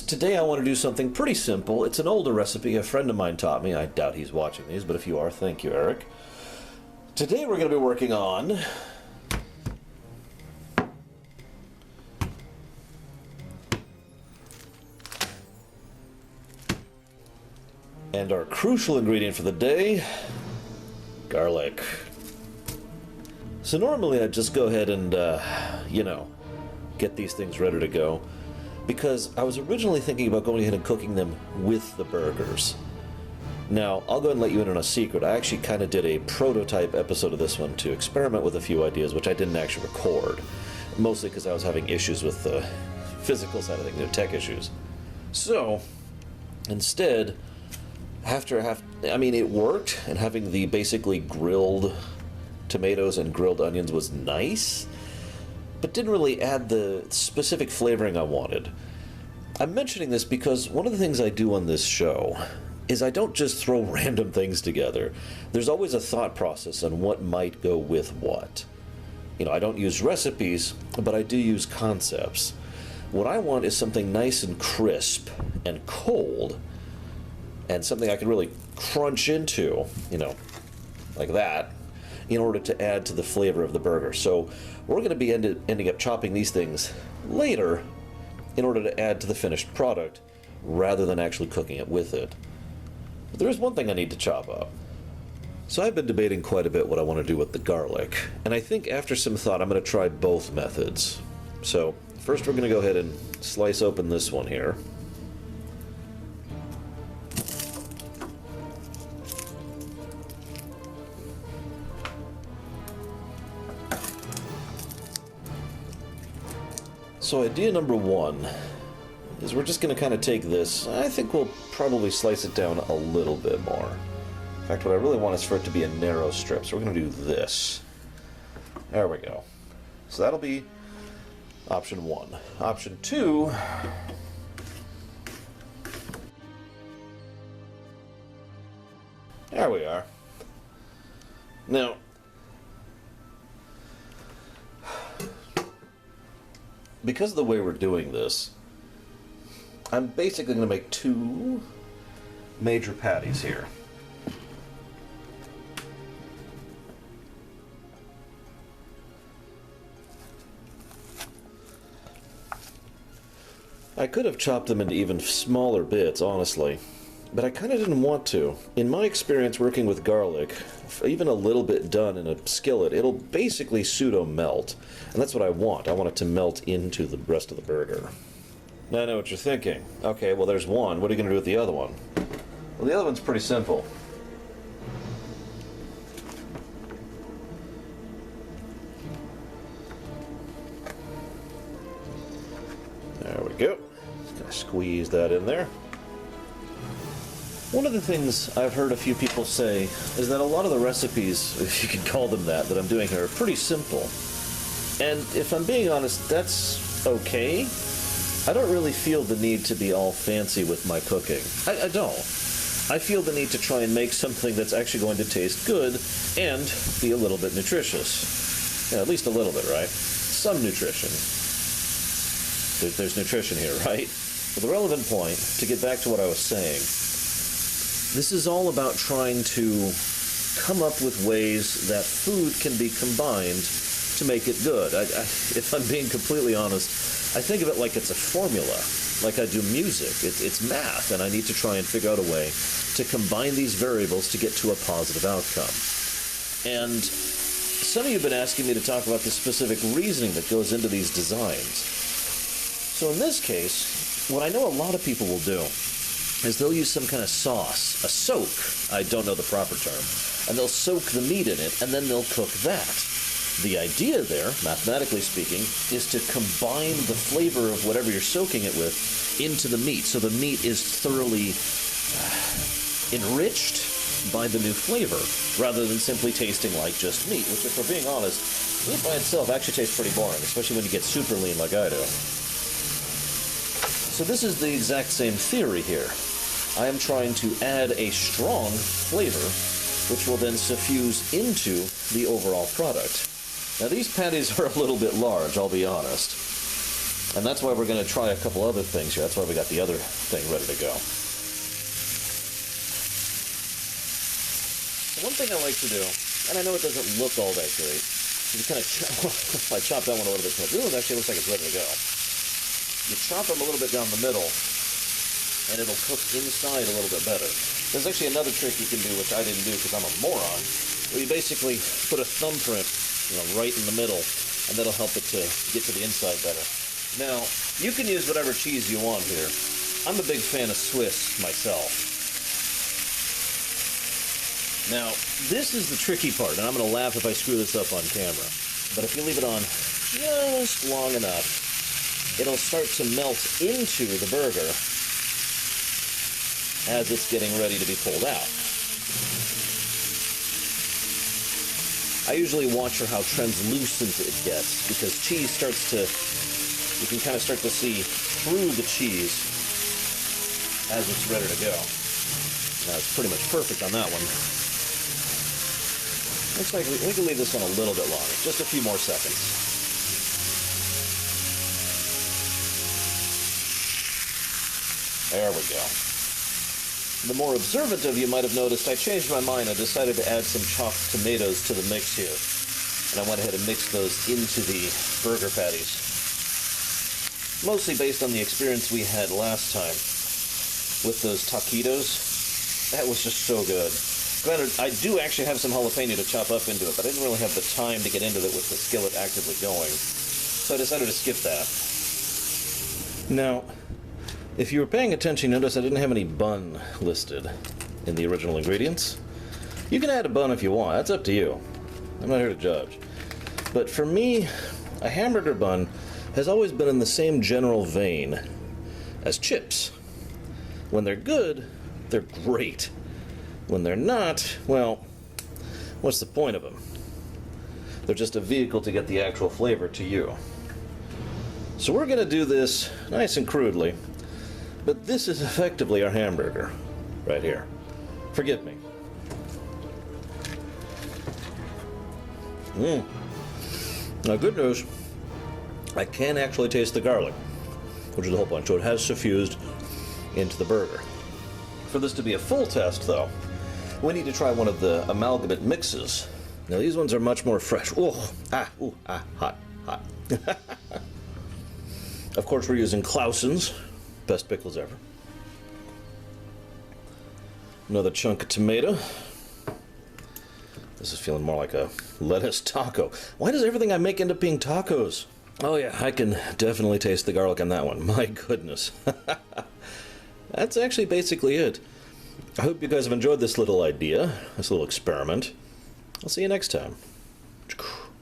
Today I want to do something pretty simple. It's an older recipe a friend of mine taught me. I doubt he's watching these, but if you are, thank you, Eric. Today we're going to be working on and our crucial ingredient for the day, garlic. So normally I'd just go ahead and, get these things ready to go, because I was originally thinking about going ahead and cooking them with the burgers. Now, I'll go ahead and let you in on a secret. I actually kind of did a prototype episode of this one to experiment with a few ideas, which I didn't actually record, mostly because I was having issues with the physical side of things, tech issues. So, instead, it worked, and having the basically grilled tomatoes and grilled onions was nice, but didn't really add the specific flavoring I wanted. I'm mentioning this because one of the things I do on this show is I don't just throw random things together. There's always a thought process on what might go with what. I don't use recipes, but I do use concepts. What I want is something nice and crisp and cold, and something I can really crunch into, like that, in order to add to the flavor of the burger. So we're going to be ending up chopping these things later in order to add to the finished product rather than actually cooking it with it. But there is one thing I need to chop up. So I've been debating quite a bit what I want to do with the garlic, and I think after some thought I'm going to try both methods. So first we're going to go ahead and slice open this one here. So idea number one is we're just going to kind of take this. I think we'll probably slice it down a little bit more. In fact, what I really want is for it to be a narrow strip. So we're going to do this. There we go. So that'll be option one. Option two, there we are. Now, because of the way we're doing this, I'm basically going to make two major patties here. I could have chopped them into even smaller bits, honestly, but I kind of didn't want to. In my experience working with garlic, even a little bit done in a skillet, it'll basically pseudo-melt. And that's what I want. I want it to melt into the rest of the burger. Now I know what you're thinking. Okay, well there's one. What are you going to do with the other one? Well, the other one's pretty simple. There we go. Just going to squeeze that in there. One of the things I've heard a few people say is that a lot of the recipes, if you can call them that I'm doing here, are pretty simple. And if I'm being honest, that's okay. I don't really feel the need to be all fancy with my cooking. I don't. I feel the need to try and make something that's actually going to taste good and be a little bit nutritious. Yeah, at least a little bit, right? Some nutrition. There's nutrition here, right? But the relevant point, to get back to what I was saying, this is all about trying to come up with ways that food can be combined to make it good. If I'm being completely honest, I think of it like it's a formula, like I do music. It's math, and I need to try and figure out a way to combine these variables to get to a positive outcome. And some of you have been asking me to talk about the specific reasoning that goes into these designs. So in this case, what I know a lot of people will do is they'll use some kind of sauce, a soak, I don't know the proper term, and they'll soak the meat in it, and then they'll cook that. The idea there, mathematically speaking, is to combine the flavor of whatever you're soaking it with into the meat, so the meat is thoroughly enriched by the new flavor, rather than simply tasting like just meat, which, if we're being honest, meat by itself actually tastes pretty boring, especially when you get super lean like I do. So this is the exact same theory here. I am trying to add a strong flavor, which will then suffuse into the overall product. Now these patties are a little bit large, I'll be honest. And that's why we're going to try a couple other things here. That's why we got the other thing ready to go. One thing I like to do, and I know it doesn't look all that great, you kind of I chop that one a little bit too much. Ooh, it actually looks like it's ready to go. You chop them a little bit down the middle, and it'll cook inside a little bit better. There's actually another trick you can do, which I didn't do because I'm a moron, where you basically put a thumbprint, right in the middle, and that'll help it to get to the inside better. Now, you can use whatever cheese you want here. I'm a big fan of Swiss myself. Now, this is the tricky part, and I'm going to laugh if I screw this up on camera. But if you leave it on just long enough, it'll start to melt into the burger as it's getting ready to be pulled out. I usually watch for how translucent it gets, because cheese starts to, you can kind of start to see through the cheese as it's ready to go. Now, it's pretty much perfect on that one. Looks like we can leave this one a little bit longer, just a few more seconds. There we go. The more observant of you might have noticed I changed my mind. I decided to add some chopped tomatoes to the mix here. And I went ahead and mixed those into the burger patties. Mostly based on the experience we had last time with those taquitos. That was just so good. Granted, I do actually have some jalapeno to chop up into it, but I didn't really have the time to get into it with the skillet actively going. So I decided to skip that. Now, if you were paying attention, you notice I didn't have any bun listed in the original ingredients. You can add a bun if you want. That's up to you. I'm not here to judge. But for me, a hamburger bun has always been in the same general vein as chips. When they're good, they're great. When they're not, well, what's the point of them? They're just a vehicle to get the actual flavor to you. So we're going to do this nice and crudely, but this is effectively our hamburger right here. Forgive me. Now, good news, I can actually taste the garlic, which is the whole point. So it has suffused into the burger. For this to be a full test, though, we need to try one of the amalgamate mixes. Now, these ones are much more fresh. Hot. Of course, we're using Clausen's. Best pickles ever. Another chunk of tomato. This is feeling more like a lettuce taco. Why does everything I make end up being tacos? Oh yeah, I can definitely taste the garlic on that one. My goodness. That's actually basically it. I hope you guys have enjoyed this little idea, this little experiment. I'll see you next time.